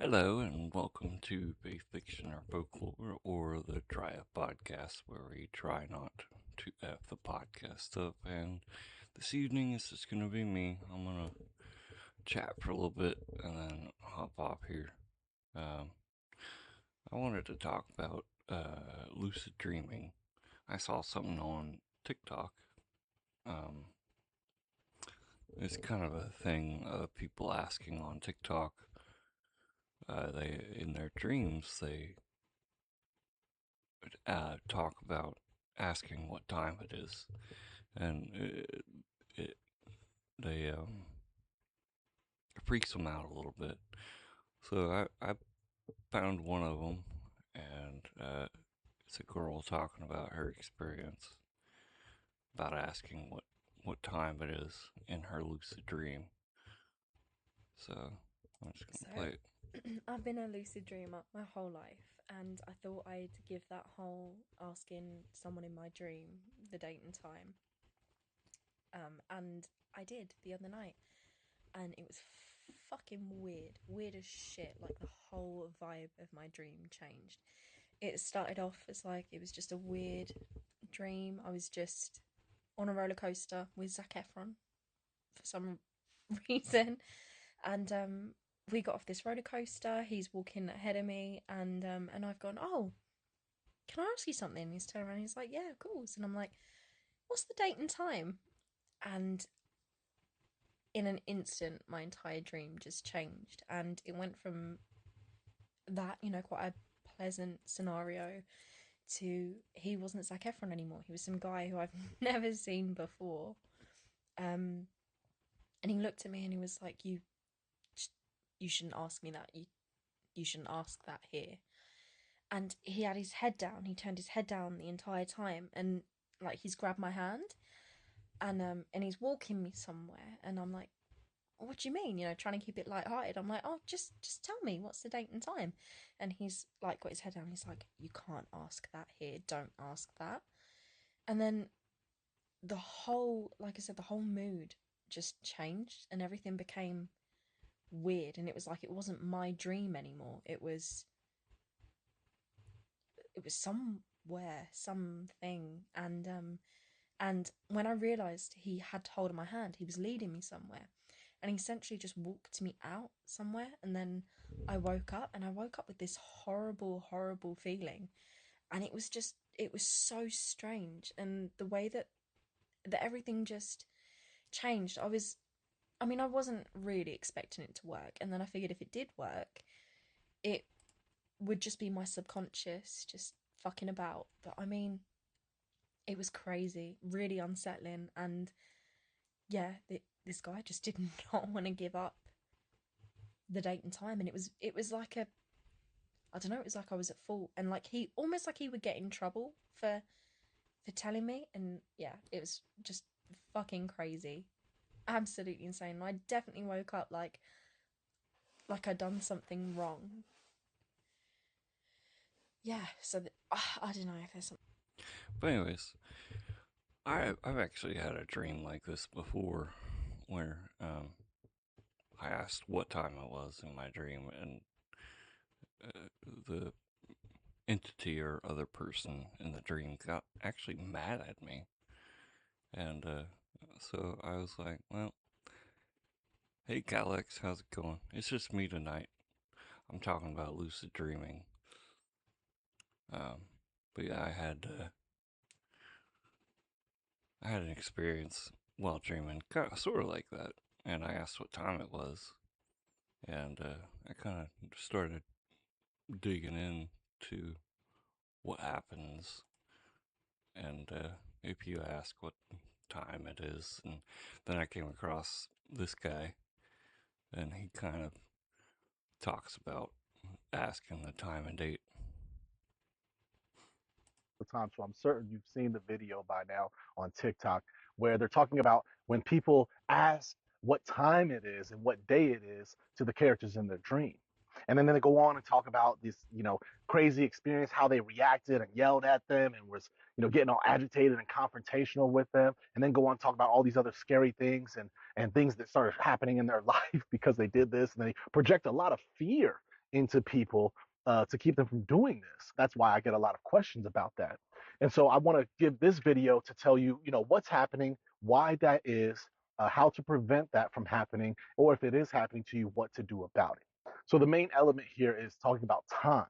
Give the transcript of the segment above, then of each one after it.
Hello, and welcome to Faith Fiction or Folklore, or the Try Up podcast, where we try not to F the podcast up. And this evening, it's just going to be me. I'm going to chat for a little bit and then hop off here. Um, I wanted to talk about lucid dreaming. I saw something on TikTok. Um, it's kind of a thing of people asking on TikTok. They in their dreams they talk about asking what time it is, and it they freaks them out a little bit. So I found one of them, and it's a girl talking about her experience about asking what time it is in her lucid dream. So I'm just So, gonna play it. I've been a lucid dreamer my whole life, and I thought I'd give that whole asking someone in my dream the date and time. And I did the other night, and it was fucking weird, weird as shit. Like the whole vibe of my dream changed. It started off as like it was just a weird dream. I was just on a roller coaster with Zac Efron for some reason, and we got off this roller coaster. He's walking ahead of me, and I've gone, oh, can I ask you something? And he's turned around, and he's like, yeah, of course. And I'm like, what's the date and time? And in an instant, my entire dream just changed, and it went from that, quite a pleasant scenario to he wasn't Zac Efron anymore. He was some guy who I've never seen before. Um, and he looked at me and he was like, you shouldn't ask me that. You shouldn't ask that here. And he had his head down. He turned his head down the entire time, and like he's grabbed my hand, and he's walking me somewhere, and I'm like, what do you mean? Trying to keep it light-hearted. I'm like, oh, just tell me what's the date and time. And he's like got his head down. He's like, you can't ask that here. Don't ask that. And then the whole, like I said, the whole mood just changed, and everything became weird. And it was like it wasn't my dream anymore. It was somewhere, something, and when I realised he had hold of my hand, he was leading me somewhere, and he essentially just walked me out somewhere, and then I woke up, and I woke up with this horrible, horrible feeling, and it was so strange, and the way that everything just changed. I mean, I wasn't really expecting it to work, and then I figured if it did work, it would just be my subconscious just fucking about. But I mean, it was crazy, really unsettling, and yeah, this guy just did not want to give up the date and time, and it was like a I don't know, it was like I was at fault, and like he almost like he would get in trouble for telling me, and yeah, it was just fucking crazy, absolutely insane. And I definitely woke up like I'd done something wrong. Yeah, so I don't know if there's something. But anyways, I've actually had a dream like this before, where I asked what time it was in my dream, and the entity or other person in the dream got actually mad at me. And so I was like, well, hey, Alex, how's it going? It's just me tonight. I'm talking about lucid dreaming. Um, but yeah, I had an experience while dreaming, kind of, sort of like that. And I asked what time it was, and I kind of started digging into what happens. And if you ask what time it is, and then I came across this guy, and he kind of talks about asking the time and date. The time. So I'm certain you've seen the video by now on TikTok where they're talking about when people ask what time it is and what day it is to the characters in their dream. And then they go on and talk about this, crazy experience, how they reacted and yelled at them and was, getting all agitated and confrontational with them. And then go on and talk about all these other scary things and things that started happening in their life because they did this. And they project a lot of fear into people to keep them from doing this. That's why I get a lot of questions about that. And so I want to give this video to tell you, what's happening, why that is, how to prevent that from happening, or if it is happening to you, what to do about it. So the main element here is talking about time.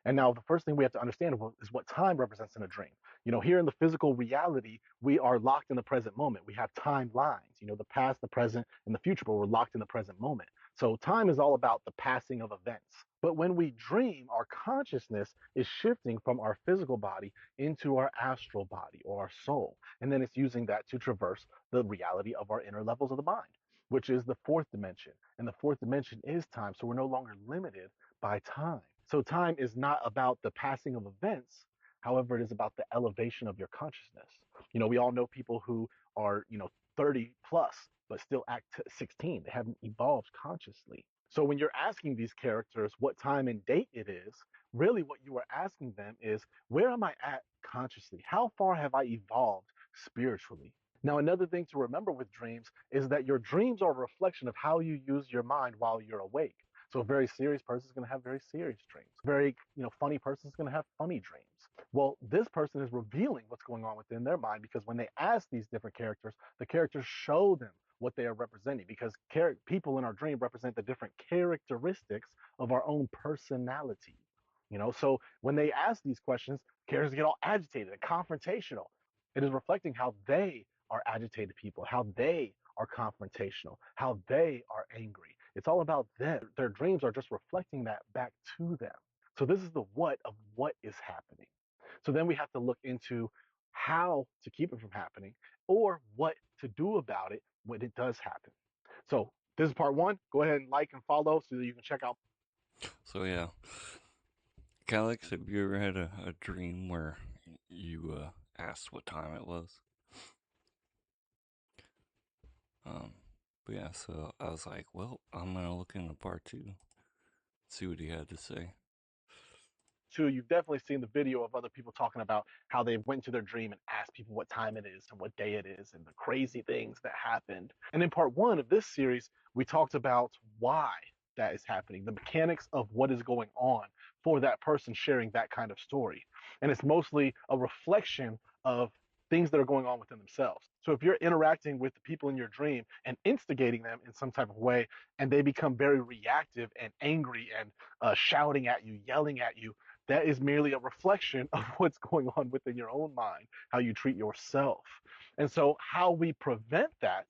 And now the first thing we have to understand is what time represents in a dream. Here in the physical reality, we are locked in the present moment. We have timelines, the past, the present, and the future, but we're locked in the present moment. So time is all about the passing of events. But when we dream, our consciousness is shifting from our physical body into our astral body or our soul. And then it's using that to traverse the reality of our inner levels of the mind, which is the fourth dimension. And the fourth dimension is time. So we're no longer limited by time. So time is not about the passing of events. However, it is about the elevation of your consciousness. We all know people who are, 30 plus, but still act 16. They haven't evolved consciously. So when you're asking these characters what time and date it is, really what you are asking them is, where am I at consciously? How far have I evolved spiritually? Now, another thing to remember with dreams is that your dreams are a reflection of how you use your mind while you're awake. So a very serious person is going to have very serious dreams. A very, funny person is going to have funny dreams. Well, this person is revealing what's going on within their mind, because when they ask these different characters, the characters show them what they are representing, because people in our dream represent the different characteristics of our own personality. So when they ask these questions, characters get all agitated and confrontational. It is reflecting how they are agitated people, how they are confrontational, how they are angry. It's all about them. Their dreams are just reflecting that back to them. So this is the what of what is happening. So then we have to look into how to keep it from happening, or what to do about it when it does happen. So this is part one. Go ahead and like and follow so that you can check out. So yeah, Calix, have you ever had a dream where you asked what time it was? Um, but yeah, so I was like, well, I'm gonna look into part two, see what he had to say. Two, you've definitely seen the video of other people talking about how they went to their dream and asked people what time it is and what day it is and the crazy things that happened. And in part one of this series, we talked about why that is happening, the mechanics of what is going on for that person sharing that kind of story. And it's mostly a reflection of things that are going on within themselves. So if you're interacting with the people in your dream and instigating them in some type of way, and they become very reactive and angry and shouting at you, yelling at you, that is merely a reflection of what's going on within your own mind, how you treat yourself. And so, how we prevent that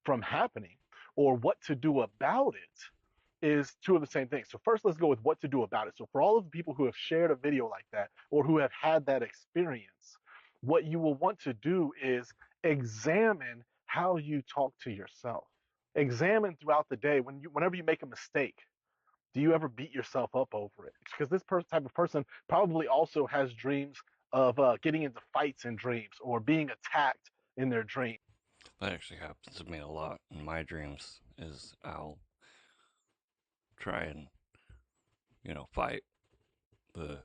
from happening, or what to do about it, is two of the same things. So, first, let's go with what to do about it. So, for all of the people who have shared a video like that, or who have had that experience, what you will want to do is examine how you talk to yourself. Examine throughout the day whenever you make a mistake, do you ever beat yourself up over it? Because this type of person probably also has dreams of getting into fights in dreams, or being attacked in their dreams. That actually happens to me a lot in my dreams. Is I'll try and fight the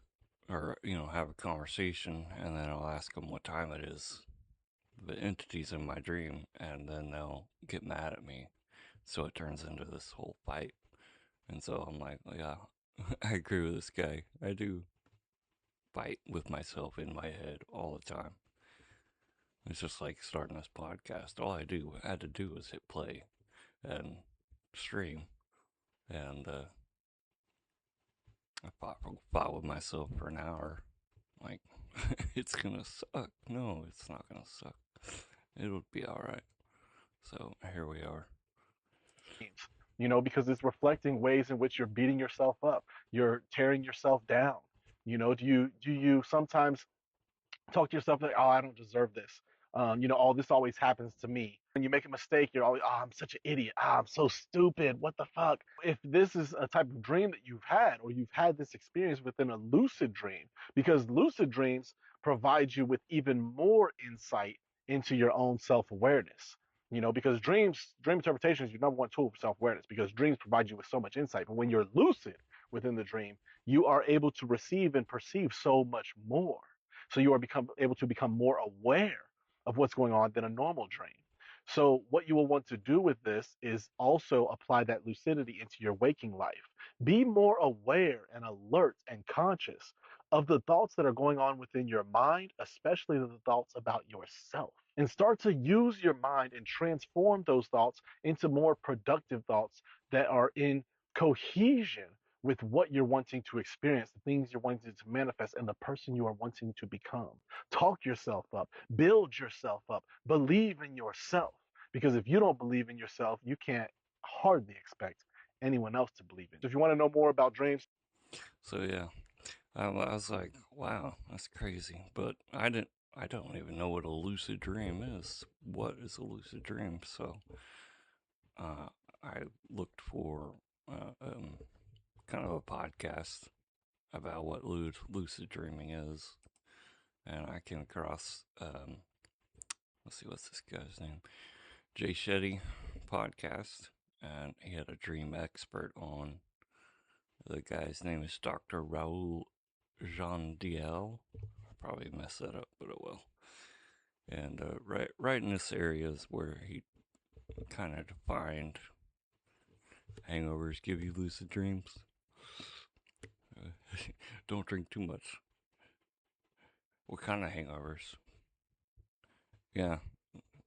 or have a conversation, and then I'll ask them what time it is, the entities in my dream, and then they'll get mad at me. So it turns into this whole fight. And so I'm like, well, yeah, I agree with this guy. I do fight with myself in my head all the time. It's just like starting this podcast. All I had to do was hit play and stream, and I fought with myself for an hour. Like, it's gonna suck. No, it's not gonna suck. It'll be alright. So here we are. Because it's reflecting ways in which you're beating yourself up, you're tearing yourself down. Do you sometimes talk to yourself like, oh, I don't deserve this. Oh, this always happens to me. When you make a mistake, you're always, oh, I'm such an idiot. I'm so stupid. What the fuck? If this is a type of dream that you've had, or you've had this experience within a lucid dream, because lucid dreams provide you with even more insight into your own self awareness. Because dream interpretation is your number one tool for self awareness, because dreams provide you with so much insight. But when you're lucid within the dream, you are able to receive and perceive so much more. So you are able to become more aware of what's going on than a normal dream. So, what you will want to do with this is also apply that lucidity into your waking life. Be more aware and alert and conscious of the thoughts that are going on within your mind, especially the thoughts about yourself. And start to use your mind and transform those thoughts into more productive thoughts that are in cohesion with what you're wanting to experience, the things you're wanting to manifest, and the person you are wanting to become. Talk yourself up, build yourself up, believe in yourself. Because if you don't believe in yourself, you can't hardly expect anyone else to believe in. So if you want to know more about dreams, So yeah, I was like, wow, that's crazy. But I don't even know what a lucid dream is. What is a lucid dream? So uh, I looked for kind of a podcast about what lucid dreaming is, and I came across let's see, what's this guy's name? Jay Shetty podcast, and he had a dream expert on. The guy's name is Dr. Raoul Jean Diel. Probably mess that up, but it will. And right in this area is where he kind of defined hangovers give you lucid dreams. Don't drink too much. What kind of hangovers? Yeah,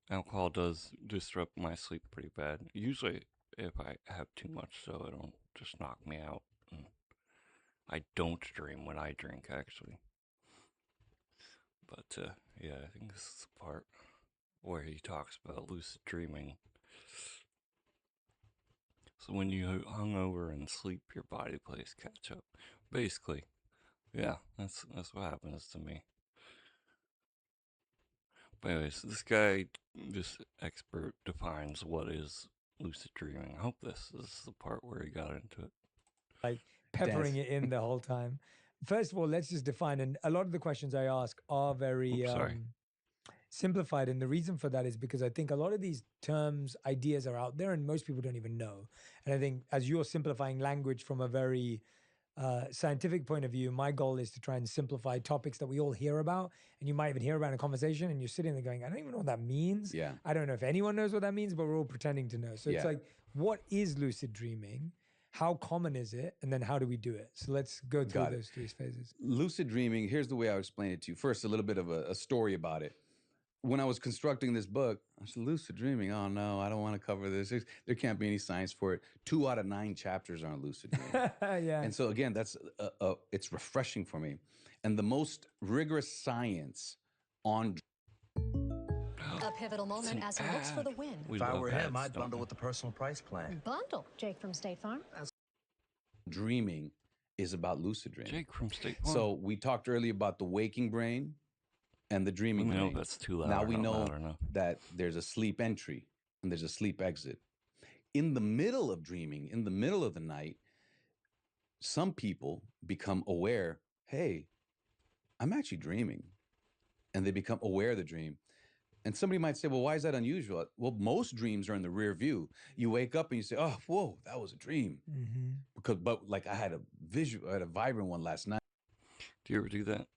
alcohol does disrupt my sleep pretty bad. Usually, if I have too much, so it'll just knock me out. And I don't dream when I drink, actually. But yeah, I think this is the part where he talks about lucid dreaming. So when you hungover and sleep, your body plays catch up. Basically, yeah, that's what happens to me. But anyways, this guy, this expert, defines what is lucid dreaming. I hope this is the part where he got into it. Like peppering it in the whole time. First of all, let's just define, and a lot of the questions I ask are very simplified. And the reason for that is because I think a lot of these terms, ideas are out there and most people don't even know. And I think as you're simplifying language from a very scientific point of view, my goal is to try and simplify topics that we all hear about. And you might even hear about in a conversation and you're sitting there going, I don't even know what that means. Yeah. I don't know if anyone knows what that means, but we're all pretending to know. So it's like, what is lucid dreaming? How common is it? And then how do we do it? So let's go through those three phases. Lucid dreaming, here's the way I would explain it to you. First, a little bit of a story about it. When I was constructing this book, I said, lucid dreaming, oh no, I don't want to cover this. There can't be any science for it. 2 out of 9 chapters are on lucid dreaming. Yeah. And so again, that's it's refreshing for me. And the most rigorous science on a pivotal moment as he looks for the win. If I were him, I'd bundle with the personal price plan. Bundle. Jake from State Farm. dreaming is about lucid dreaming. Jake from State Farm. So we talked earlier about the waking brain and the dreaming brain. No, that's too loud. Now we know that there's a sleep entry and there's a sleep exit. In the middle of dreaming, in the middle of the night, some people become aware, hey, I'm actually dreaming. And they become aware of the dream. And somebody might say, well, why is that unusual? Well, most dreams are in the rear view. You wake up and you say, oh, whoa, that was a dream. Mm-hmm. But like I had a vibrant one last night. Do you ever do that?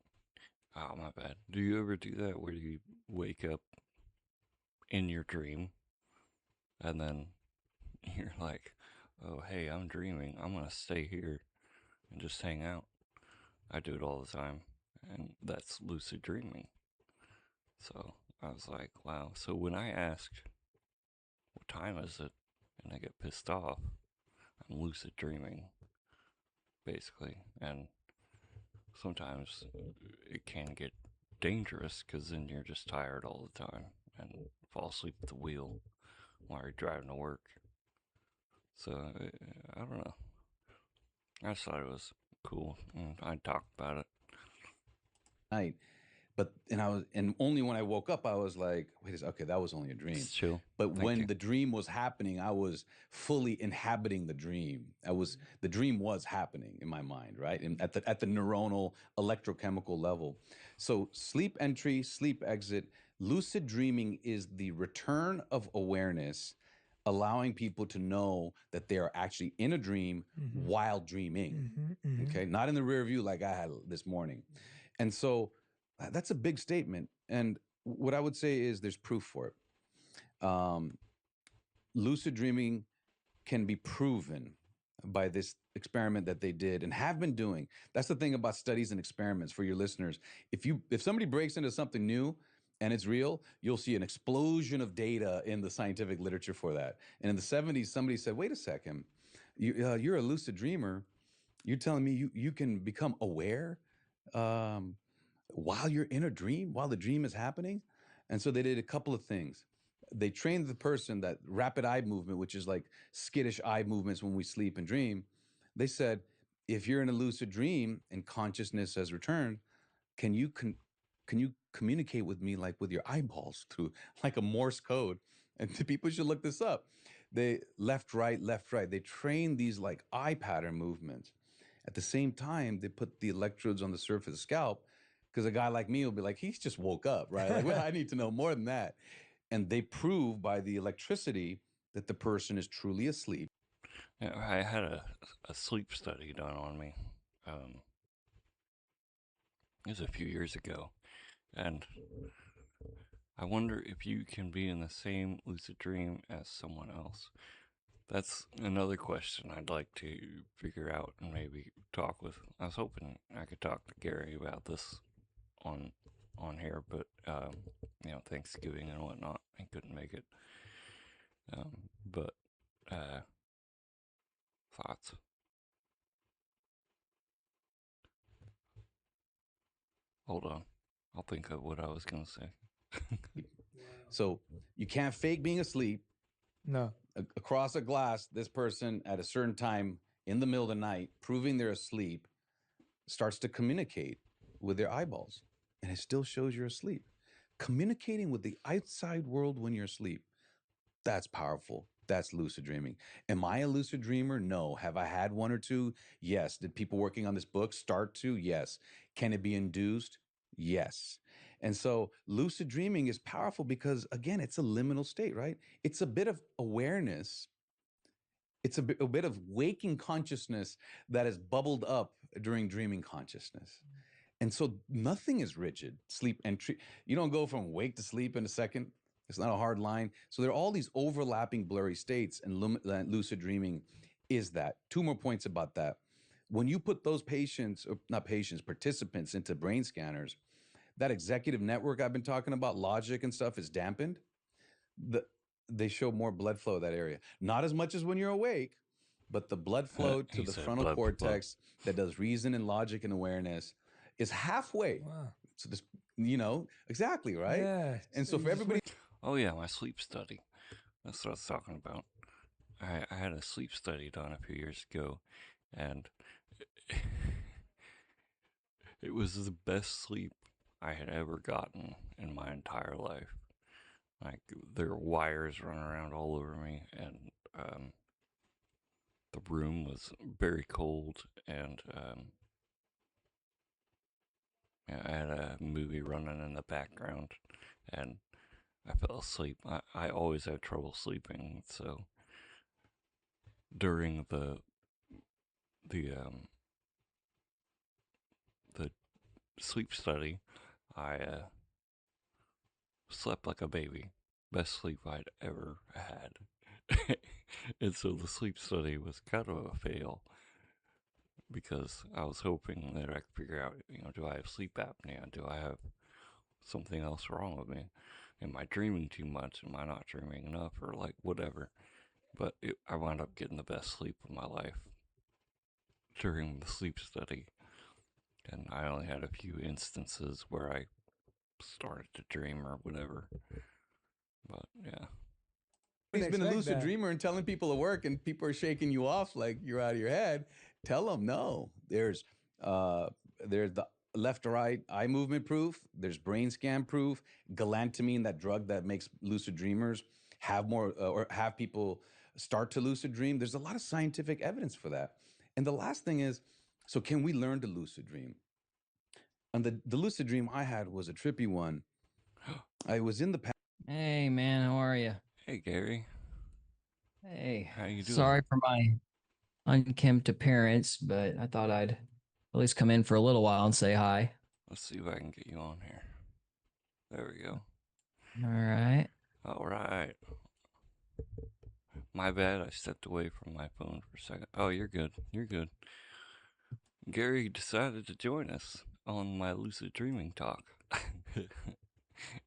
Oh, my bad. Do you ever do that where you wake up in your dream and then you're like, oh, hey, I'm dreaming. I'm going to stay here and just hang out. I do it all the time. And that's lucid dreaming. So I was like, wow. So when I ask, what time is it? And I get pissed off, I'm lucid dreaming, basically. And sometimes it can get dangerous because then you're just tired all the time and fall asleep at the wheel while you're driving to work. So I don't know. I just thought it was cool. And I talked about it. Night. And only when I woke up, I was like, wait a second, okay, that was only a dream. It's chill. But when the dream was happening, I was fully inhabiting the dream. The dream was happening in my mind, right? And at the neuronal electrochemical level. So sleep entry, sleep exit, lucid dreaming is the return of awareness, allowing people to know that they are actually in a dream while dreaming. Okay, not in the rear view like I had this morning. And so that's a big statement. And what I would say is there's proof for it. lucid dreaming can be proven by this experiment that they did and have been doing. That's the thing about studies and experiments for your listeners. If somebody breaks into something new and it's real, you'll see an explosion of data in the scientific literature for that. And in the 70s, somebody said, wait a second, you're a lucid dreamer. You're telling me you can become aware while you're in a dream, while the dream is happening? And so they did a couple of things. They trained the person that rapid eye movement, which is like skittish eye movements when we sleep and dream. They said, if you're in a lucid dream and consciousness has returned, can you communicate with me like with your eyeballs through like a Morse code? And people should look this up. They left, right, left, right. They train these like eye pattern movements. At the same time, they put the electrodes on the surface of the scalp because a guy like me will be like, he's just woke up, right? Like, well, I need to know more than that. And they prove by the electricity that the person is truly asleep. Yeah, I had a sleep study done on me. It was a few years ago, and I wonder if you can be in the same lucid dream as someone else. That's another question I'd like to figure out and maybe talk with. I was hoping I could talk to Gary about this on here, but Thanksgiving and whatnot, I couldn't make it. But thoughts? Hold on, I'll think of what I was gonna say. So you can't fake being asleep. No. Across a glass, this person at a certain time in the middle of the night, proving they're asleep, starts to communicate with their eyeballs, and it still shows you're asleep. Communicating with the outside world when you're asleep, that's powerful. That's lucid dreaming. Am I a lucid dreamer? No. Have I had one or two? Yes. Did people working on this book start to? Yes. Can it be induced? Yes. And so lucid dreaming is powerful because, again, it's a liminal state, right? It's a bit of awareness. It's a bit of waking consciousness that is bubbled up during dreaming consciousness. And so nothing is rigid. Sleep and you don't go from wake to sleep in a second. It's not a hard line. So there are all these overlapping blurry states, and lucid dreaming is that. Two more points about that. When you put those participants into brain scanners, that executive network I've been talking about, logic and stuff, is dampened. They show more blood flow to that area. Not as much as when you're awake, but the blood flow to the frontal cortex that does reason and logic and awareness is halfway. Wow. So this, exactly, right? Yeah. And so for everybody. Oh yeah, my sleep study. That's what I was talking about. I had a sleep study done a few years ago, and it was the best sleep I had ever gotten in my entire life. Like, there were wires running around all over me, and the room was very cold, and I had a movie running in the background, and I fell asleep. I always have trouble sleeping, so during the sleep study, I slept like a baby. Best sleep I'd ever had. And so the sleep study was kind of a fail because I was hoping that I could figure out, do I have sleep apnea? Do I have something else wrong with me? Am I dreaming too much? Am I not dreaming enough? Or like whatever. But I wound up getting the best sleep of my life during the sleep study. And I only had a few instances where I started to dream or whatever. But yeah. He's been a lucid dreamer and telling people to work, and people are shaking you off like you're out of your head. Tell them no. There's the left to right eye movement proof. There's brain scan proof. Galantamine, that drug that makes lucid dreamers have more or have people start to lucid dream. There's a lot of scientific evidence for that. And the last thing is, so can we learn to lucid dream? And the lucid dream I had was a trippy one. I was in the past. Hey man, how are you? Hey Gary. Hey. How you doing? Sorry for my unkempt appearance, but I thought I'd at least come in for a little while and say hi. Let's see if I can get you on here. There we go. All right. All right. My bad. I stepped away from my phone for a second. Oh, you're good. You're good. Gary decided to join us on my lucid dreaming talk.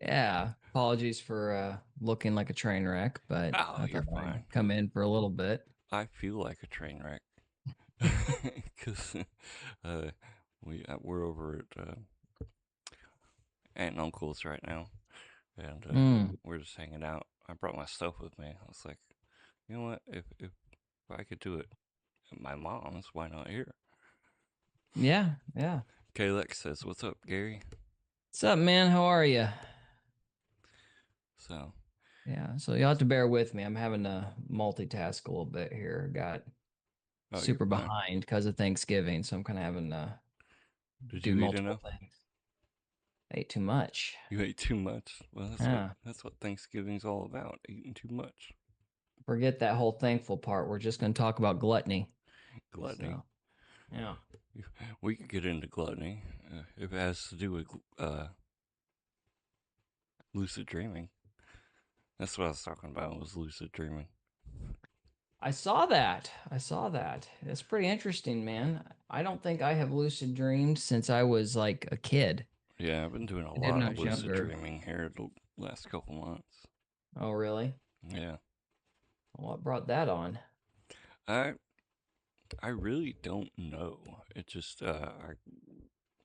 Yeah. Apologies for looking like a train wreck, but Oh, I you're thought fine. I'd come in for a little bit. I feel like a train wreck because we're over at aunt and uncle's right now, and we're just hanging out. I brought my stuff with me. I was like, you know what? If I could do it at my mom's, why not here? Yeah, yeah. Kalex says, "What's up, Gary?" What's up, man? How are you? So yeah, so you'll have to bear with me. I'm having to multitask a little bit here. Got super behind because of Thanksgiving, so I'm kind of having to do multiple things. I ate too much. You ate too much? Well, that's what Thanksgiving's all about, eating too much. Forget that whole thankful part. We're just going to talk about gluttony. Gluttony? So, yeah. We could get into gluttony if it has to do with lucid dreaming. That's what I was talking about, was lucid dreaming. I saw that. It's pretty interesting, man. I don't think I have lucid dreamed since I was like a kid. Yeah, I've been doing a lot of lucid dreaming here the last couple months. Oh, really? Yeah. Well, what brought that on? I really don't know. It just I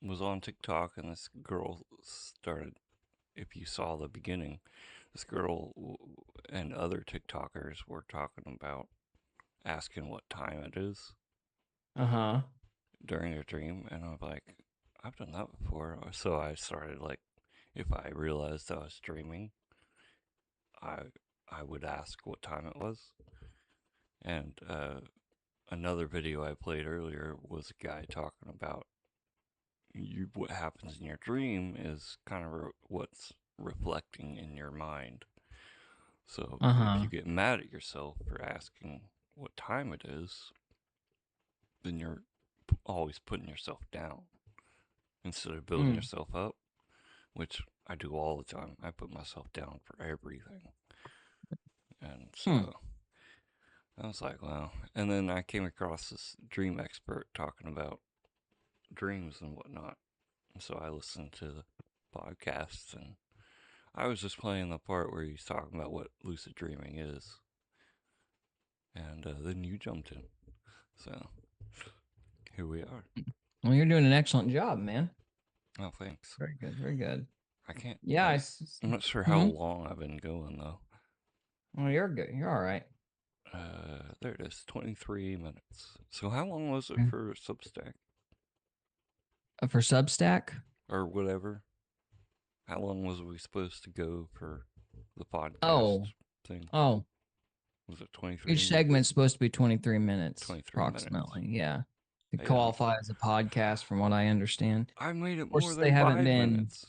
was on TikTok and this girl started. If you saw the beginning, this girl and other TikTokers were talking about asking what time it is. During their dream, and I'm like, I've done that before. So I started like, if I realized I was dreaming, I would ask what time it was. And another video I played earlier was a guy talking about what happens in your dream is kind of what's reflecting in your mind. So if you get mad at yourself for asking what time it is, then you're always putting yourself down instead of building yourself up, which I do all the time. I put myself down for everything. And so I was like, wow. And then I came across this dream expert talking about dreams and whatnot. And so I listened to the podcasts, and I was just playing the part where he's talking about what lucid dreaming is. And then you jumped in. So here we are. Well, you're doing an excellent job, man. Oh, thanks. Very good. Very good. I can't. Yeah, I'm not sure how long I've been going though. Well, you're good. You're all right. There it is. 23 minutes. So how long was it for Substack? For Substack? Or whatever. How long was we supposed to go for the podcast thing? Oh. Was it 23? Each segment's supposed to be 23 minutes. 23 approximately, minutes. Yeah. To qualify as a podcast, from what I understand. I made it more than 5 minutes.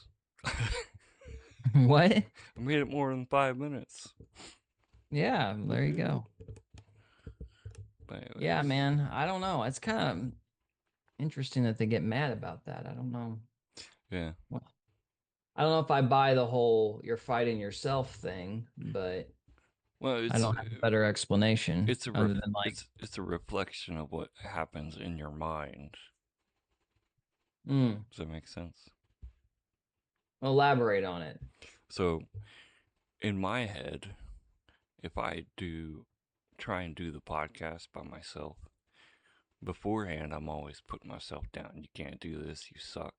What? I made it more than 5 minutes. Yeah, there you go. Yeah, man. I don't know. It's kind of interesting that they get mad about that. I don't know. Yeah. I don't know if I buy the whole "you're fighting yourself" thing, but I don't have a better explanation. It's a reflection of what happens in your mind. Does that make sense? Elaborate on it. So, in my head, if I try and do the podcast by myself, beforehand, I'm always putting myself down. You can't do this. You suck.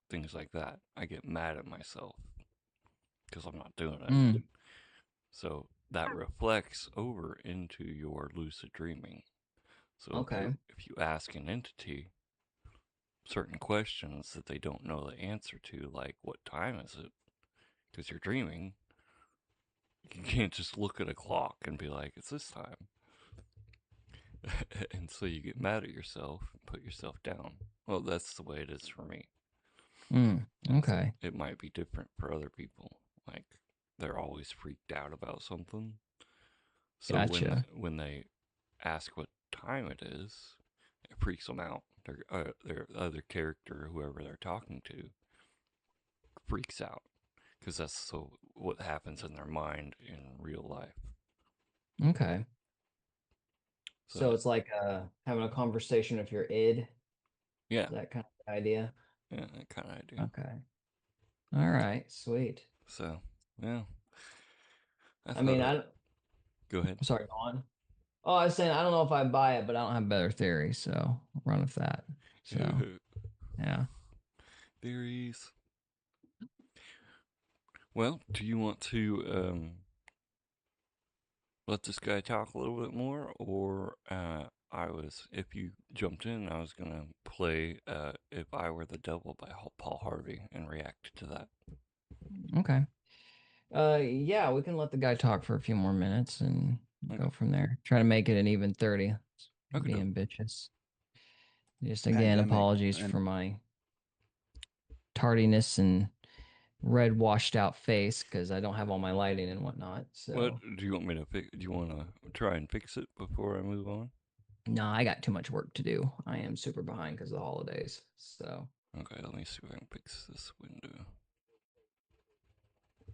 Things like that. I get mad at myself because I'm not doing it. So that reflects over into your lucid dreaming. So if you ask an entity certain questions that they don't know the answer to, like what time is it? Because you're dreaming, you can't just look at a clock and be like, it's this time. And so you get mad at yourself and put yourself down. Well, that's the way it is for me. Okay. It might be different for other people. Like, they're always freaked out about something. So when they ask what time it is, it freaks them out. Their other character, whoever they're talking to, freaks out. Because that's what happens in their mind in real life. Okay. So it's like having a conversation with your id. Yeah. That kind of idea. Yeah, that kind of idea. Okay. All right. Sweet. So, yeah. I mean, Go ahead. Sorry, go on. Oh, I was saying I don't know if I buy it, but I don't have better theory, so I'll run with that. So, yeah. Theories. Well, do you want to let this guy talk a little bit more, or if you jumped in, I was gonna play "If I Were the Devil" by Paul Harvey and react to that. Okay. Yeah, we can let the guy talk for a few more minutes and go from there. Try to make it an even 30. Be ambitious. Just again, apologies for my tardiness and red washed out face because I don't have all my lighting and whatnot. So, what do you want me to fix? Do you want to try and fix it before I move on? No, I got too much work to do. I am super behind because of the holidays. So, okay, let me see if I can fix this window.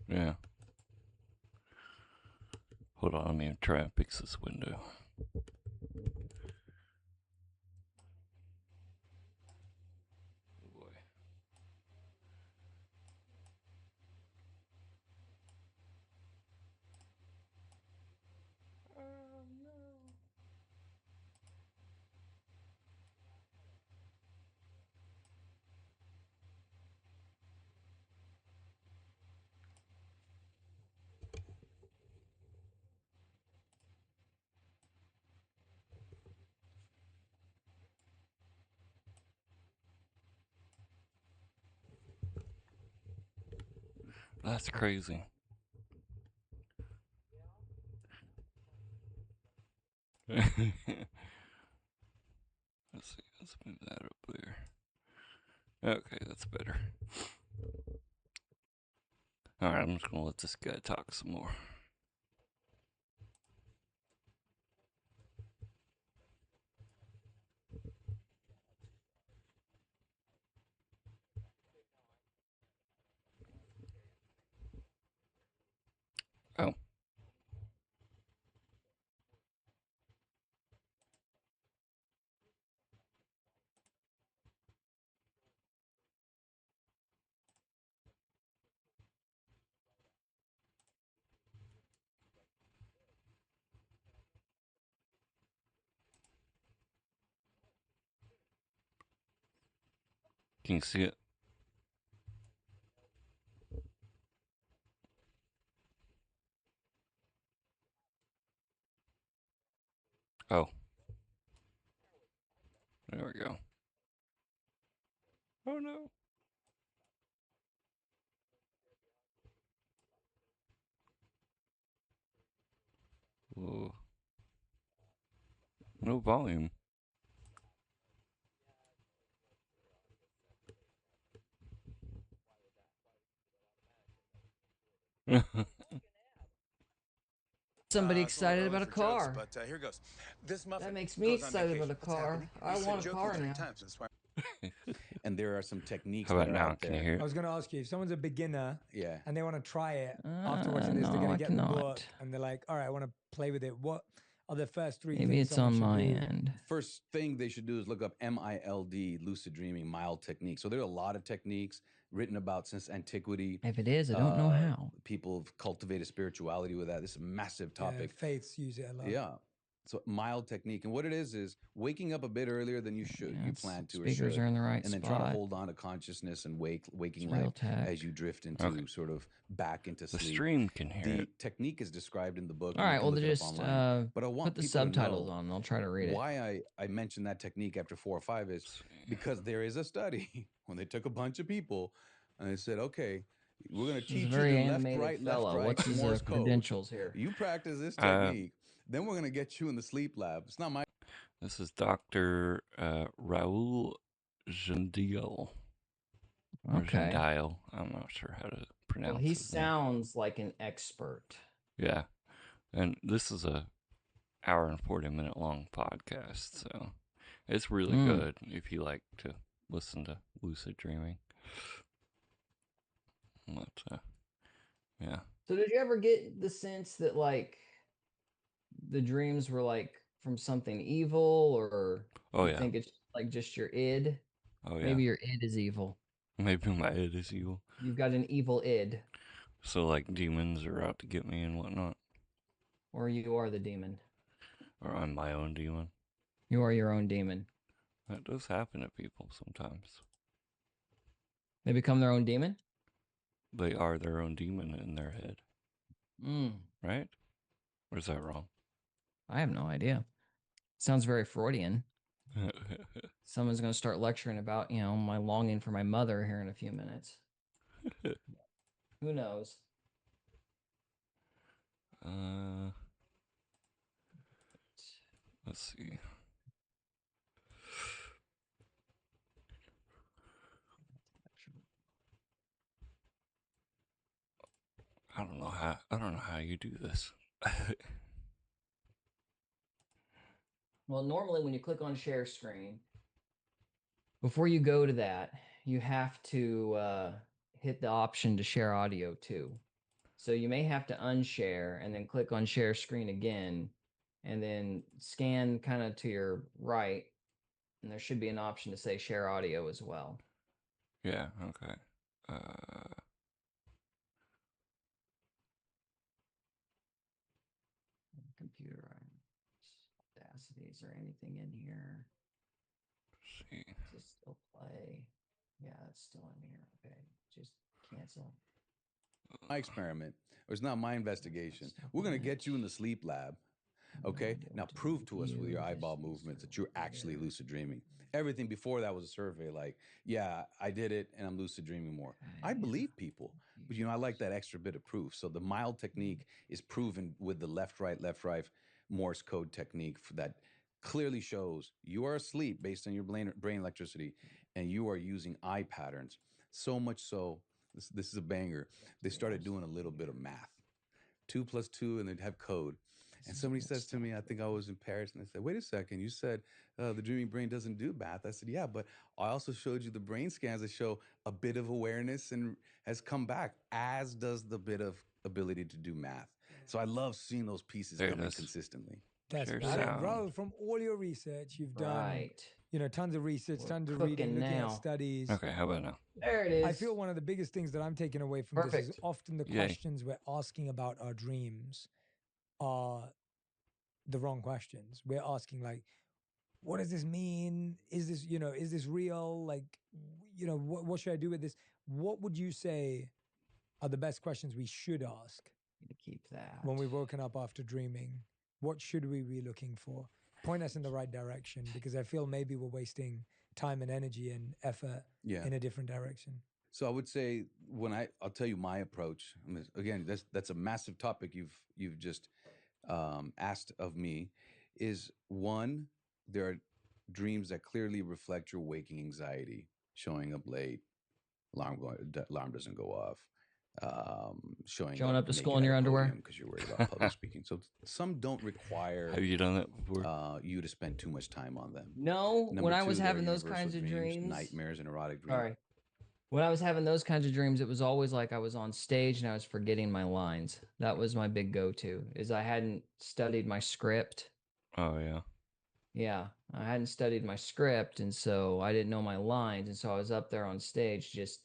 Yeah. Hold on, let me try and fix this window. That's crazy. Let's see, let's move that up there. Okay, that's better. Alright, I'm just gonna let this guy talk some more. Oh. Can you see it? Oh. There we go. Oh no. Whoa. No volume. somebody excited about a car. Jokes, but here goes. That makes me excited about a car. I want a car now. And there are some techniques How about that are now? out Can you there. hear it? I was going to ask you, if someone's a beginner Yeah. and they want to try it after watching this, they're going to get the book and they're like, all right, I want to play with it. What are the first three Maybe things it's on someone my should do? end. First thing they should do is look up MILD, lucid dreaming, mild technique. So there are a lot of techniques written about since antiquity. If it is, I don't know how. People have cultivated spirituality with that. This is a massive topic. Yeah, faiths use it a lot. Yeah. So mild technique. And what it is waking up a bit earlier than you should, you plan to, speakers or are in the right and then spot. try to hold on to consciousness and waking real life tech. as you drift into sort of back into The sleep. stream can hear The it. technique is described in the book. All And right, you can well, look it just up online. But I want put the people subtitles to know on. And I'll try to read it. why I mentioned that technique after 4 or 5 is because there is a study when they took a bunch of people and they said, okay, we're going to teach you the left, right, What's his Morse code. credentials here? You practice this technique, then we're going to get you in the sleep lab. It's not my. This is Dr. Raul Gendiel. Or Gendiel. I'm not sure how to pronounce it. Well, he sounds like an expert. Yeah. And this is a hour and 40-minute long podcast, so it's really good if you like to listen to lucid dreaming. But, yeah. So did you ever get the sense that, like, the dreams were like from something evil, or you think it's like just your id? Oh yeah. Maybe your id is evil. Maybe my id is evil. You've got an evil id. So like demons are out to get me and whatnot. Or you are the demon. Or I'm my own demon. You are your own demon. That does happen to people sometimes. They become their own demon? They are their own demon in their head. Right? Or is that wrong? I have no idea. Sounds very Freudian. Someone's going to start lecturing about, my longing for my mother here in a few minutes. Who knows? Let's see. I don't know how you do this. Well, normally when you click on share screen, before you go to that, you have to hit the option to share audio too. So you may have to unshare and then click on share screen again, and then scan kind of to your right, and there should be an option to say share audio as well. Yeah, okay. Computer Audacity, is there anything in here? See. Does it still play? Yeah, it's still in here. Okay, just cancel. My experiment, or it's not my investigation. We're going to get you in the sleep lab. Okay, now prove to us with your eyeball movements that you're actually lucid dreaming. Everything before that was a survey like, yeah, I did it and I'm lucid dreaming more. I believe people, but I like that extra bit of proof. So the mild technique is proven with the left, right, Morse code technique that clearly shows you are asleep based on your brain electricity and you are using eye patterns. So much so, this is a banger. They started doing a little bit of math. 2 + 2, and they'd have code. And somebody says to me, I think I was in Paris, and I said, wait a second, you said the dreaming brain doesn't do math. I said, yeah, but I also showed you the brain scans that show a bit of awareness and has come back, as does the bit of ability to do math. So I love seeing those pieces come in consistently. That's about it. Bro, from all your research, you've done, tons of research, tons of reading, looking at studies. Okay, how about now? There it is. I feel one of the biggest things that I'm taking away from this is often the questions we're asking about our dreams are the wrong questions. We're asking like, what does this mean? Is this real? Like, what should I do with this? What would you say are the best questions we should ask? To keep that. When we've woken up after dreaming, what should we be looking for? Point us in the right direction, because I feel maybe we're wasting time and energy and effort in a different direction. So I would say I'll tell you my approach. I mean, again, that's a massive topic you've just asked of me. Is one, there are dreams that clearly reflect your waking anxiety, showing up late, alarm doesn't go off, showing up to school in your underwear because you're worried about public speaking. So some don't require. Have you done that before? You to spend too much time on them. No, when I was having those kinds of dreams, nightmares and erotic dreams. Sorry. When I was having those kinds of dreams, it was always like I was on stage and I was forgetting my lines. That was my big go-to, is I hadn't studied my script. Oh, yeah. Yeah, I hadn't studied my script, and so I didn't know my lines, and so I was up there on stage just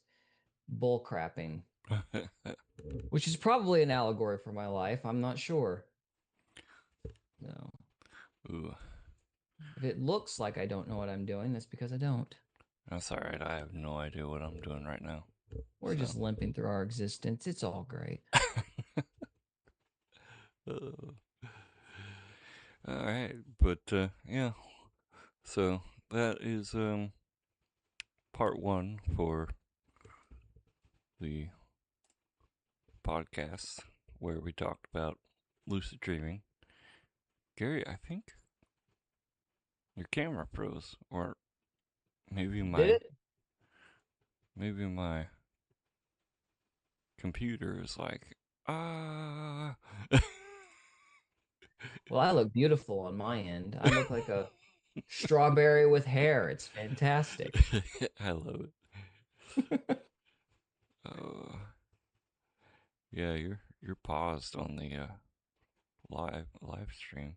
bull crapping, which is probably an allegory for my life. I'm not sure. No. Ooh. If it looks like I don't know what I'm doing, that's because I don't. That's all right. I have no idea what I'm doing right now. We're just limping through our existence. It's all great. All right, but yeah. So that is part 1 for the podcast where we talked about lucid dreaming. Gary, I think your camera froze, or maybe my computer is like, ah. Well, I look beautiful on my end. I look like a strawberry with hair. It's fantastic. I love it. Yeah, you're paused on the live stream.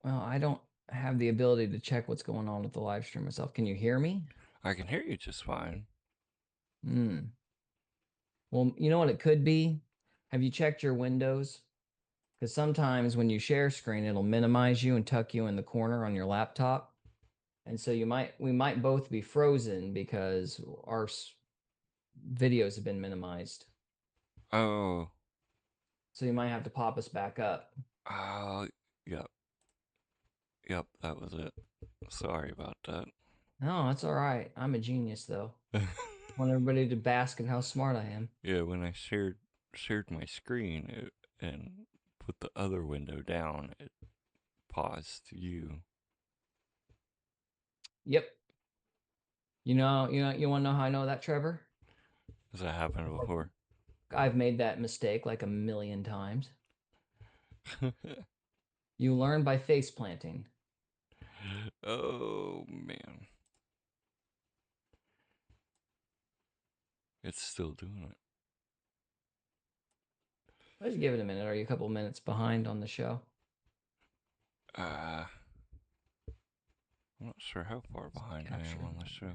Well, I don't have the ability to check what's going on with the live stream myself. Can you hear me? I can hear you just fine. Well, you know what it could be? Have you checked your windows? Because sometimes when you share screen, it'll minimize you and tuck you in the corner on your laptop. And so we might both be frozen because our videos have been minimized. Oh. So you might have to pop us back up. Yep. Yep, that was it. Sorry about that. No, that's all right. I'm a genius, though. I want everybody to bask in how smart I am. Yeah, when I shared my screen and put the other window down, it paused you. Yep. You want to know how I know that, Trevor? Has that happened before? I've made that mistake like a million times. You learn by face planting. Oh, man. It's still doing it. Let's give it a minute. Are you a couple minutes behind on the show? I'm not sure how far behind I am on the show.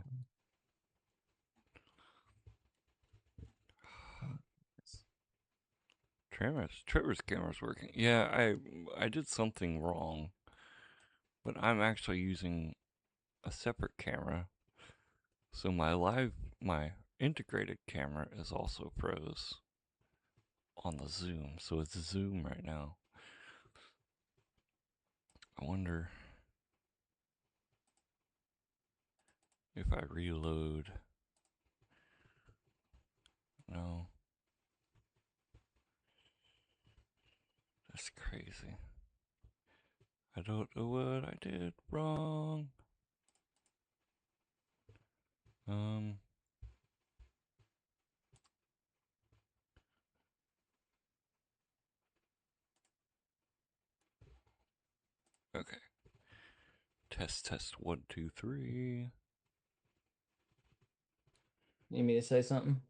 Trevor's camera's working. Yeah, I did something wrong, but I'm actually using a separate camera. So my integrated camera is also froze on the Zoom. So it's Zoom right now. I wonder if I reload. No. That's crazy. I don't know what I did wrong. Okay. Test 1 2 3. You need me to say something?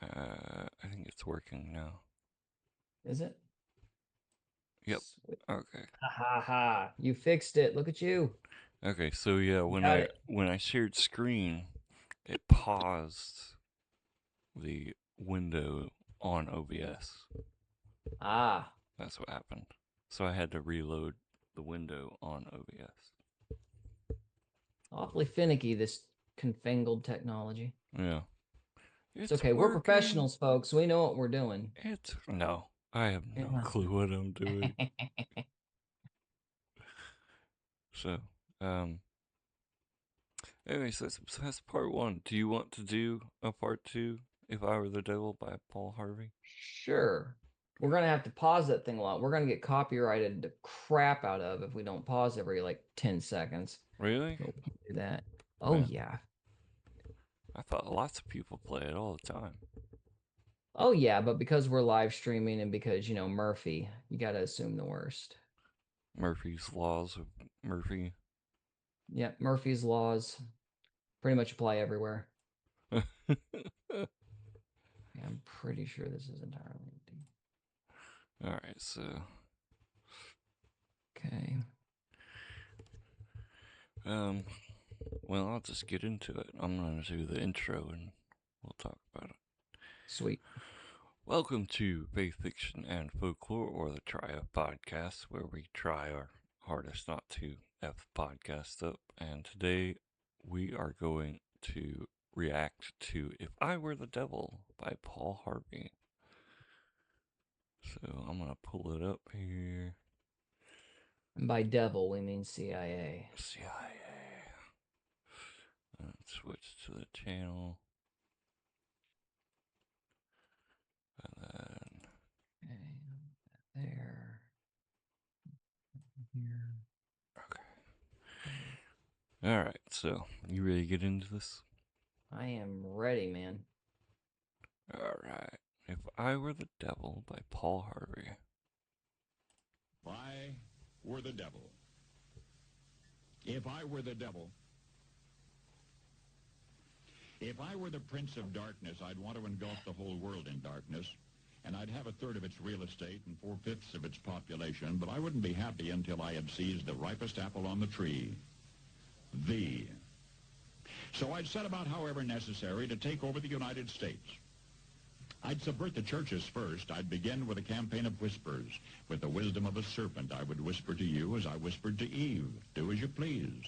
I think it's working now. Is it? Yep. Sweet. Okay. Ha ha ha! You fixed it. Look at you. Okay, so yeah, when I shared screen, it paused the window on OBS. Ah. That's what happened. So I had to reload the window on OBS. Awfully finicky, this confangled technology. Yeah. It's okay. Working. We're professionals, folks. We know what we're doing. No. I have no clue what I'm doing. So, anyways, that's part 1. Do you want to do a part 2, If I Were the Devil by Paul Harvey? Sure. We're going to have to pause that thing a lot. We're going to get copyrighted the crap out of if we don't pause every like 10 seconds. Really? We'll do that. Oh, man. Yeah. I thought lots of people play it all the time. Oh, yeah, but because we're live streaming and because, Murphy, you got to assume the worst. Murphy's Laws of Murphy. Yeah, Murphy's Laws pretty much apply everywhere. Yeah, I'm pretty sure this is entirely empty. All right, so. Okay. Well, I'll just get into it. I'm going to do the intro and we'll talk about it. Sweet. Welcome to Faith Fiction and Folklore, or the Try Up Podcast, where we try our hardest not to F the podcast up. And today we are going to react to If I Were the Devil by Paul Harvey. So I'm going to pull it up here. And by devil, we mean CIA. CIA. Let's switch to the channel. And then. Okay. There. Here. Okay. All right. So, you ready to get into this? I am ready, man. All right. If I Were the Devil by Paul Harvey. If I were the devil. If I were the devil. If I were the prince of darkness, I'd want to engulf the whole world in darkness and I'd have a third of its real estate and 4/5 of its population, but I wouldn't be happy until I had seized the ripest apple on the tree. So I'd set about, however necessary, to take over the United States. I'd subvert the churches first. I'd begin with a campaign of whispers. With the wisdom of a serpent, I would whisper to you as I whispered to Eve. Do as you please.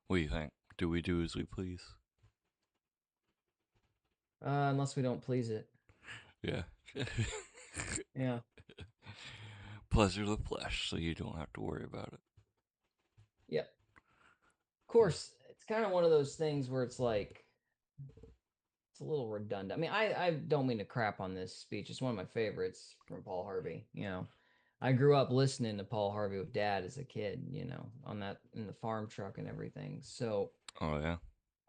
What do you think? Do we do as we please? Unless we don't please it. Yeah. Yeah. Pleasure of the flesh, so you don't have to worry about it. Yep. Of course, it's kind of one of those things where it's like, it's a little redundant. I mean, I don't mean to crap on this speech. It's one of my favorites from Paul Harvey. You know, I grew up listening to Paul Harvey with Dad as a kid, you know, in the farm truck and everything. So, oh yeah,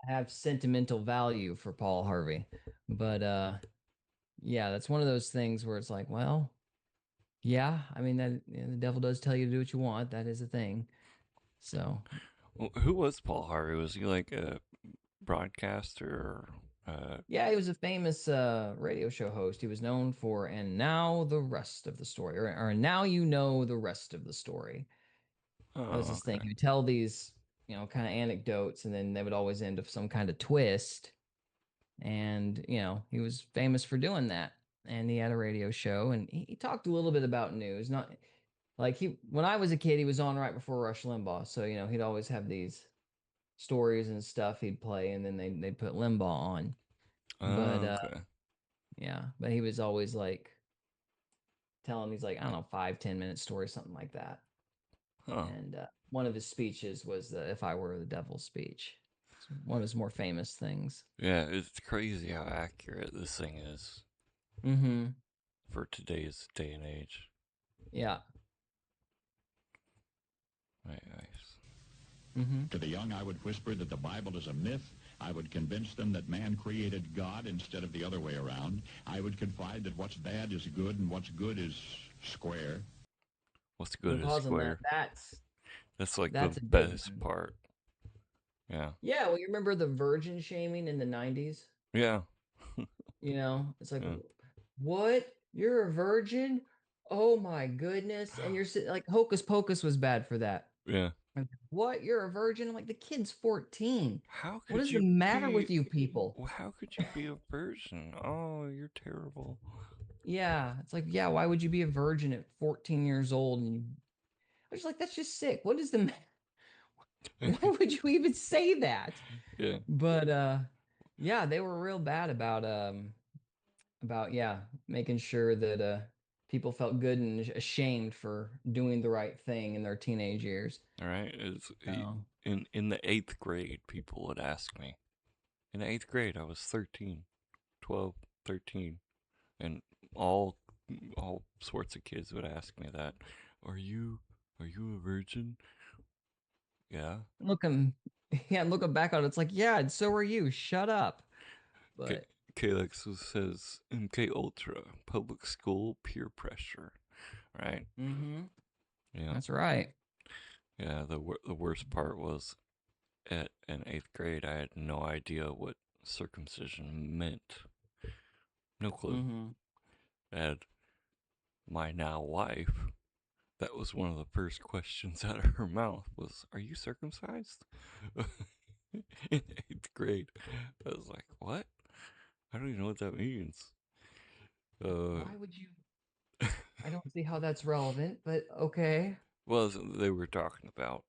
I have sentimental value for Paul Harvey. But yeah, that's one of those things where it's like, well, yeah, I mean that the devil does tell you to do what you want. That is a thing. So, well, who was Paul Harvey? Was he like a broadcaster? Yeah, he was a famous radio show host. He was known for "And Now the Rest of the Story," or "Now You Know the Rest of the Story." Was his thing. He would tell these, you know, kind of anecdotes, and then they would always end with some kind of twist. And you know, he was famous for doing that. And he had a radio show, and he talked a little bit about news. Not like when I was a kid, he was on right before Rush Limbaugh, so you know, he'd always have these stories and stuff he'd play, and then they'd put Limbaugh on. But yeah, but he was always like telling these like, I don't know, 5-10 minute stories, something like that. And one of his speeches was the "If I Were the Devil" speech. It's one of his more famous things. Yeah, it's crazy how accurate this thing is. Mm-hmm. For today's day and age. Yeah. Right, nice. Mm-hmm. To the young, I would whisper that the Bible is a myth. I would convince them that man created God instead of the other way around. I would confide that what's bad is good and what's good is square. What's good is square. That's like the best part. Yeah. Yeah, well, you remember the virgin shaming in the 90s? Yeah. You know, it's like, what? You're a virgin? Oh my goodness. And you're sitting like Hocus Pocus was bad for that. Yeah. Like, what? You're a virgin? I'm like, the kid's 14. How could what is the matter with you people? How could you be a virgin? Oh, you're terrible. Yeah. It's like, yeah, why would you be a virgin at 14 years old? And I was like, that's just sick. What is the why would you even say that? Yeah. But yeah, they were real bad about yeah, making sure that people felt good and ashamed for doing the right thing in their teenage years. All right. In the 8th grade, people would ask me. In the 8th grade, I was 13, 12, 13, and all sorts of kids would ask me that. Are you a virgin? Yeah. Looking back on it, it's like, yeah, and so are you. Shut up. But Kalex says MK Ultra, public school peer pressure, right? Mm-hmm. Yeah, that's right. Yeah, the worst part was in 8th grade, I had no idea what circumcision meant. No clue. Mm-hmm. And my now wife, that was one of the first questions out of her mouth was, "Are you circumcised?" In 8th grade, I was like, "What? I don't even know what that means." Why would you? I don't see how that's relevant, but okay. Well, they were talking about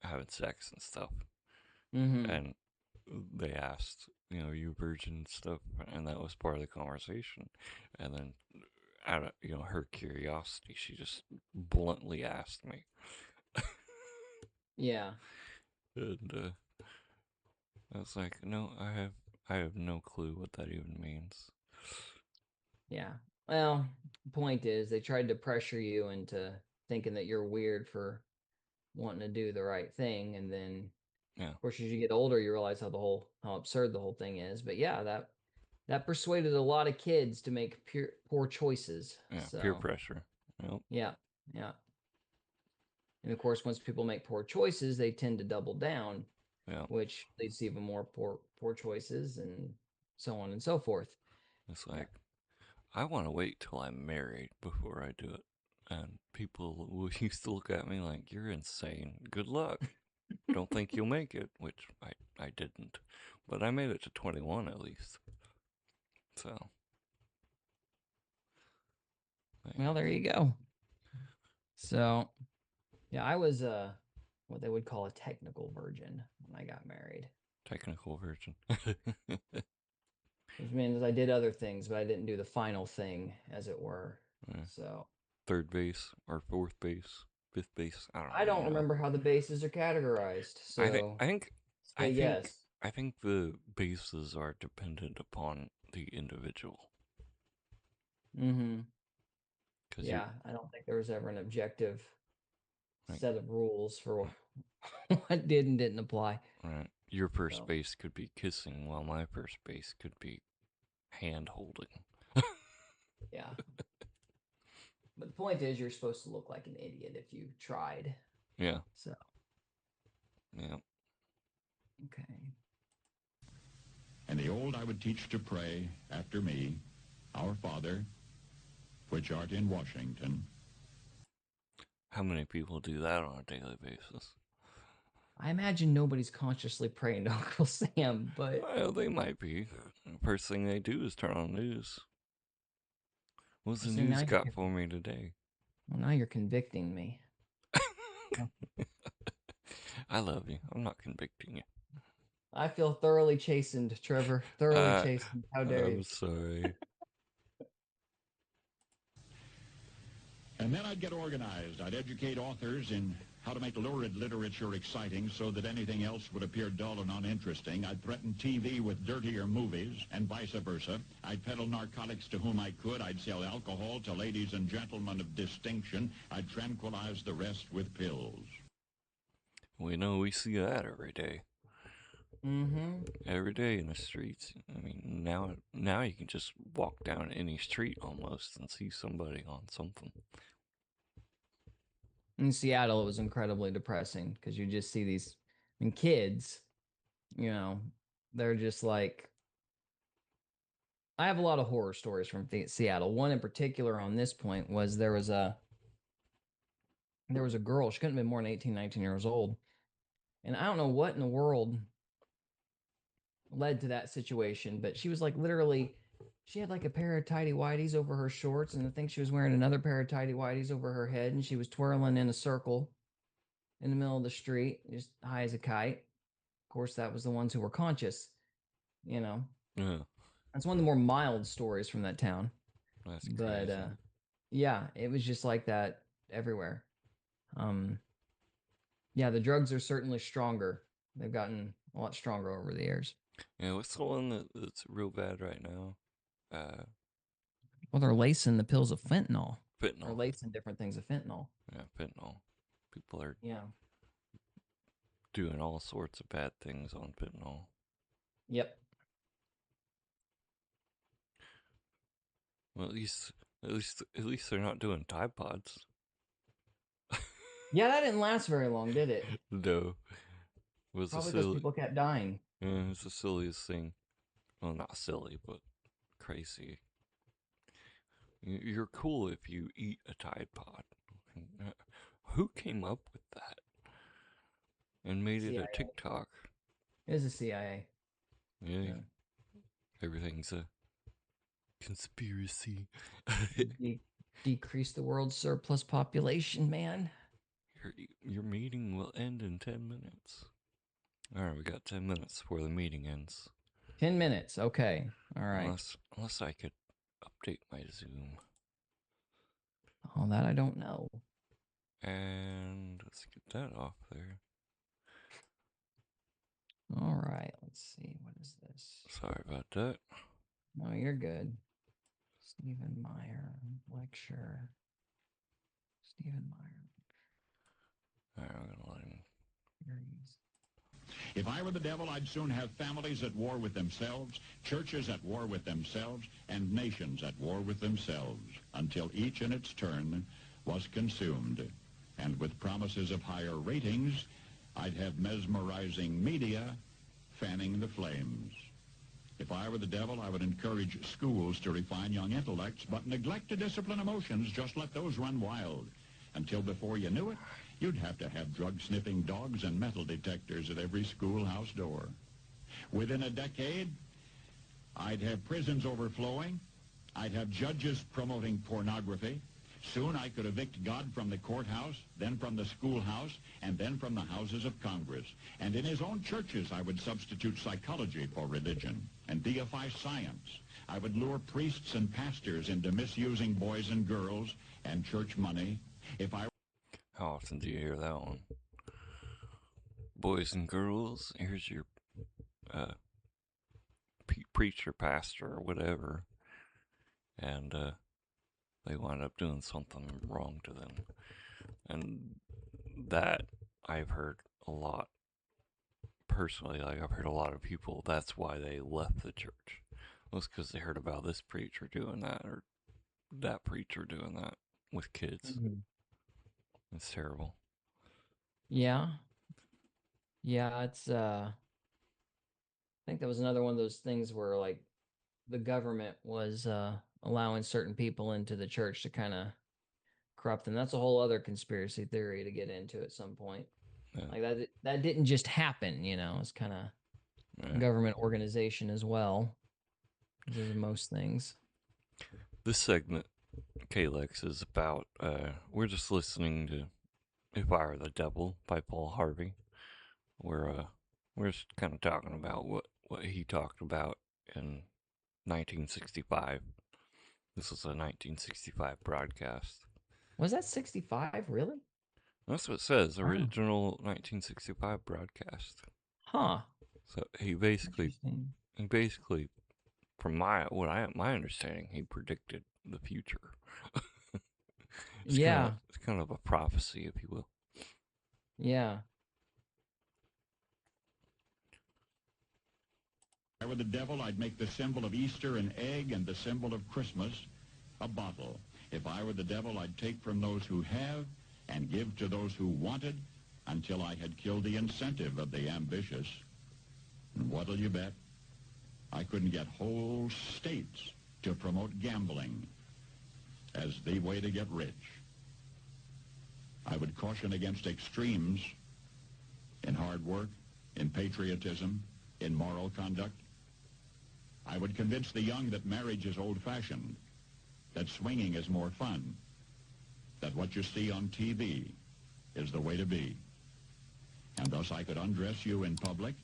having sex and stuff, and they asked, you know, "Are you a virgin?" and stuff, and that was part of the conversation. And then, out of her curiosity, she just bluntly asked me. Yeah. And I was like, "No, I have no clue what that even means." Yeah. Well, the point is, they tried to pressure you into thinking that you're weird for wanting to do the right thing, and then, of course, as you get older, you realize how absurd the whole thing is. But yeah, that persuaded a lot of kids to make poor choices. Yeah, so, peer pressure. Yep. Yeah, yeah. And of course, once people make poor choices, they tend to double down, which leads to even more poor choices, and so on and so forth. It's like, I want to wait till I'm married before I do it. And people used to look at me like, you're insane. Good luck. Don't think you'll make it, which I didn't. But I made it to 21 at least. So. Well, there you go. So, yeah, I was what they would call a technical virgin when I got married. Technical virgin. Which means I did other things, but I didn't do the final thing, as it were. Yeah. So third base or fourth base, fifth base. I don't remember how the bases are categorized. So I think the bases are dependent upon the individual. Mm-hmm. Yeah, I don't think there was ever an objective set of rules for what did and didn't apply. Right. Your first base could be kissing, while my first base could be hand holding. Yeah. But the point is, you're supposed to look like an idiot if you tried. Yeah. So. Yeah. Okay. And the old I would teach to pray after me, Our Father, which art in Washington. How many people do that on a daily basis? I imagine nobody's consciously praying to Uncle Sam, but... Well, they might be. The first thing they do is turn on the news. What's the news got for me today? Well, now you're convicting me. I love you. I'm not convicting you. I feel thoroughly chastened, Trevor. Thoroughly chastened. How dare you? I'm sorry. And then I'd get organized. I'd educate authors in how to make lurid literature exciting so that anything else would appear dull and uninteresting. I'd threaten TV with dirtier movies and vice versa. I'd peddle narcotics to whom I could. I'd sell alcohol to ladies and gentlemen of distinction. I'd tranquilize the rest with pills. We know we see that every day. Mm-hmm. Every day in the streets. I mean, now you can just walk down any street almost and see somebody on something. In Seattle, it was incredibly depressing because you just see these kids, they're just like... I have a lot of horror stories from Seattle. One in particular on this point was there was a girl. She couldn't have been more than 18, 19 years old. And I don't know what in the world led to that situation, but she was like literally... She had like a pair of tighty-whities over her shorts, and I think she was wearing another pair of tighty-whities over her head, and she was twirling in a circle in the middle of the street, just high as a kite. Of course, that was the ones who were conscious, Yeah. That's one of the more mild stories from that town. That's crazy. But, yeah, it was just like that everywhere. Yeah, the drugs are certainly stronger. They've gotten a lot stronger over the years. Yeah, what's the one that's real bad right now? Well, they're lacing the pills of fentanyl. Fentanyl. Or lacing different things of fentanyl. Yeah, fentanyl. People are doing all sorts of bad things on fentanyl. Yep. Well, at least they're not doing Tide Pods. Yeah, that didn't last very long, did it? No. Probably because people kept dying. Yeah, it's the silliest thing. Well, not silly, but crazy. You're cool if you eat a Tide Pod. Who came up with that and made it a TikTok? It was the CIA. Yeah. Everything's a conspiracy. Decrease the world's surplus population, man. Your meeting will end in 10 minutes. All right, we got 10 minutes before the meeting ends. 10 minutes, okay. All right. Unless I could update my Zoom. Oh, that I don't know. And let's get that off there. All right, let's see. What is this? Sorry about that. No, you're good. Stephen Meyer lecture. Stephen Meyer. All right, I'm going to let him. If I were the devil, I'd soon have families at war with themselves, churches at war with themselves, and nations at war with themselves, until each in its turn was consumed. And with promises of higher ratings, I'd have mesmerizing media fanning the flames. If I were the devil, I would encourage schools to refine young intellects, but neglect to discipline emotions. Just let those run wild. Until before you knew it, you'd have to have drug-sniffing dogs and metal detectors at every schoolhouse door. Within a decade, I'd have prisons overflowing. I'd have judges promoting pornography. Soon I could evict God from the courthouse, then from the schoolhouse, and then from the houses of Congress. And in his own churches, I would substitute psychology for religion and deify science. I would lure priests and pastors into misusing boys and girls and church money. How often do you hear that one? Boys and girls, here's your preacher, pastor, or whatever. And they wind up doing something wrong to them. And that I've heard a lot. Personally, like I've heard a lot of people, that's why they left the church. It was because they heard about this preacher doing that or that preacher doing that with kids. Mm-hmm. It's terrible. Yeah. Yeah, it's I think that was another one of those things where like the government was allowing certain people into the church to kind of corrupt them. That's a whole other conspiracy theory to get into at some point. Yeah. Like that didn't just happen, you know. It's kind of government organization as well. As is most things. This segment, Kalex, is about we're just listening to "If I Were the Devil" by Paul Harvey. We're just kind of talking about what he talked about in 1965. This was a 1965 broadcast. Was that 65, really? That's what it says. Original 1965 broadcast. Huh. So he basically, from my understanding, he predicted the future. It's kind of a prophecy, if you will. Yeah. If I were the devil, I'd make the symbol of Easter an egg and the symbol of Christmas a bottle. If I were the devil, I'd take from those who have and give to those who wanted until I had killed the incentive of the ambitious. And what'll you bet? I couldn't get whole states to promote gambling as the way to get rich. I would caution against extremes in hard work, in patriotism, in moral conduct. I would convince the young that marriage is old-fashioned, that swinging is more fun, that what you see on TV is the way to be. And thus I could undress you in public,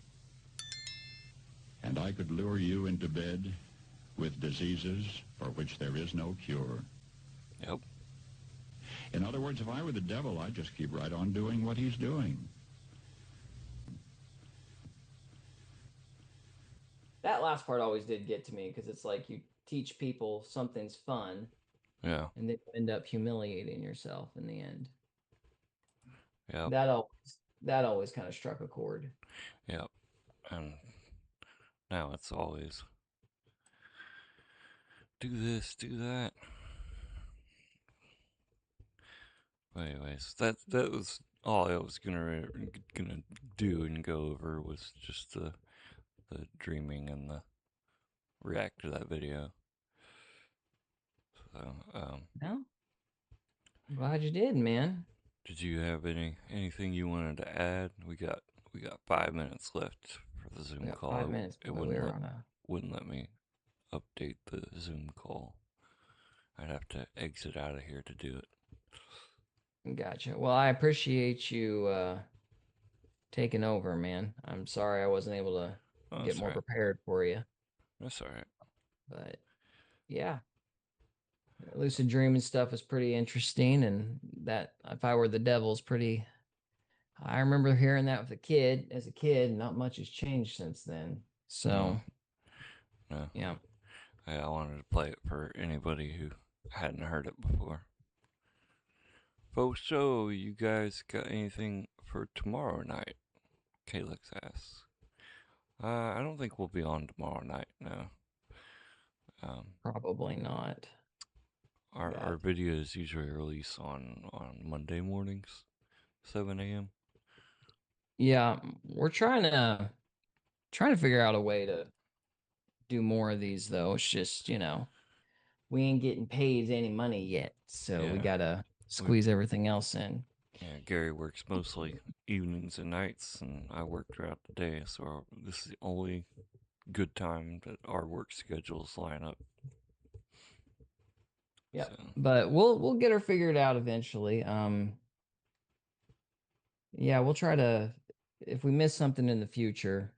and I could lure you into bed with diseases for which there is no cure. Yep. In other words, if I were the devil, I'd just keep right on doing what he's doing. That last part always did get to me because it's like you teach people something's fun. Yeah. And then you end up humiliating yourself in the end. Yeah. That always kind of struck a chord. Yep. And now it's always do this, do that. But anyways, that was all I was gonna do and go over was just the dreaming and the react to that video. So no, I'm glad you did, man. Did you have anything you wanted to add? We got 5 minutes left for the Zoom call. 5 minutes. It wouldn't let me update the Zoom call. I'd have to exit out of here to do it. Gotcha. Well, I appreciate you taking over, man. I'm sorry I wasn't able to get more prepared for you. That's all right. But yeah, lucid dreaming stuff is pretty interesting, and that if I were the devil is pretty. I remember hearing that as a kid. Not much has changed since then. So, no. Yeah. I wanted to play it for anybody who hadn't heard it before. Folks, so you guys got anything for tomorrow night? Kalex asks. I don't think we'll be on tomorrow night, no. Probably not. Our videos usually release on Monday mornings, 7 a.m. Yeah, we're trying to figure out a way to do more of these, though. It's just, we ain't getting paid any money yet, so we gotta squeeze everything else in. Yeah, Gary works mostly evenings and nights, and I work throughout the day, so this is the only good time that our work schedules line up. Yeah, so. But we'll get her figured out eventually. Yeah, we'll try to. If we miss something in the future,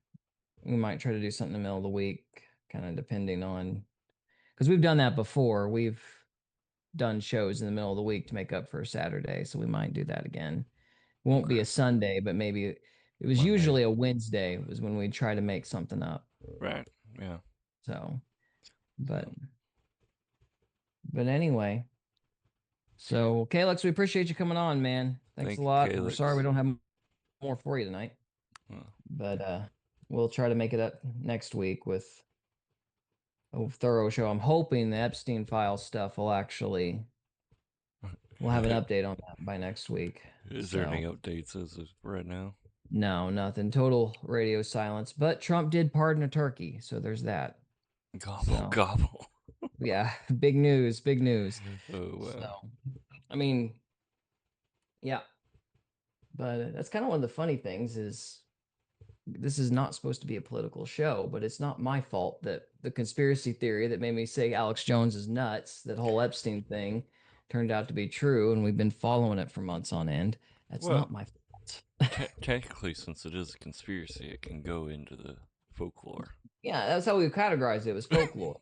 we might try to do something in the middle of the week, kind of depending on, because we've done that before. We've done shows in the middle of the week to make up for a Saturday, so we might do that again. Won't be a Sunday, but maybe it was Monday. Usually a Wednesday was when we try to make something up. Right. Yeah. So, but anyway. So, Calyx, we appreciate you coming on, man. Thanks a lot. We're sorry we don't have more for you tonight. But we'll try to make it up next week with a thorough show. I'm hoping the Epstein file stuff will actually, we'll have an update on that by next week. Is there any updates as of right now? No, nothing. Total radio silence. But Trump did pardon a turkey, so there's that. Gobble, gobble. Yeah, big news, big news. Oh, wow. So, I mean, yeah. But that's kind of one of the funny things is this is not supposed to be a political show, but it's not my fault that the conspiracy theory that made me say Alex Jones is nuts, that whole Epstein thing, turned out to be true, and we've been following it for months on end. That's not my fault. Technically, since it is a conspiracy, it can go into the folklore. Yeah, that's how we categorized it. It was folklore,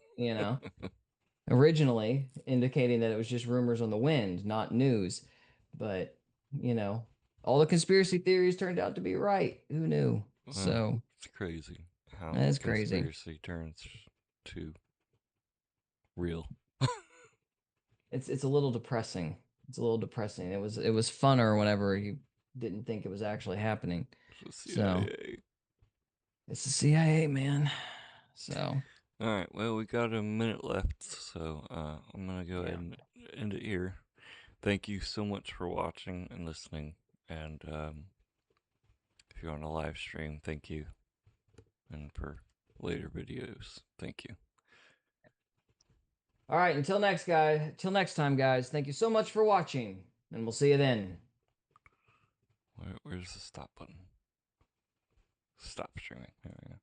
Originally indicating that it was just rumors on the wind, not news. But, all the conspiracy theories turned out to be right. Who knew? So it's crazy how that's conspiracy turns to real. It's a little depressing. It's a little depressing. It was funner whenever you didn't think it was actually happening. It's the CIA. So it's the CIA, man. So all right, well, we got a minute left, so I'm gonna go ahead and end it here. Thank you so much for watching and listening, and if you're on a live stream, thank you, and for later videos, thank you. All right, until next time, guys. Thank you so much for watching, and we'll see you then. Where's the stop button? Stop streaming. There we go.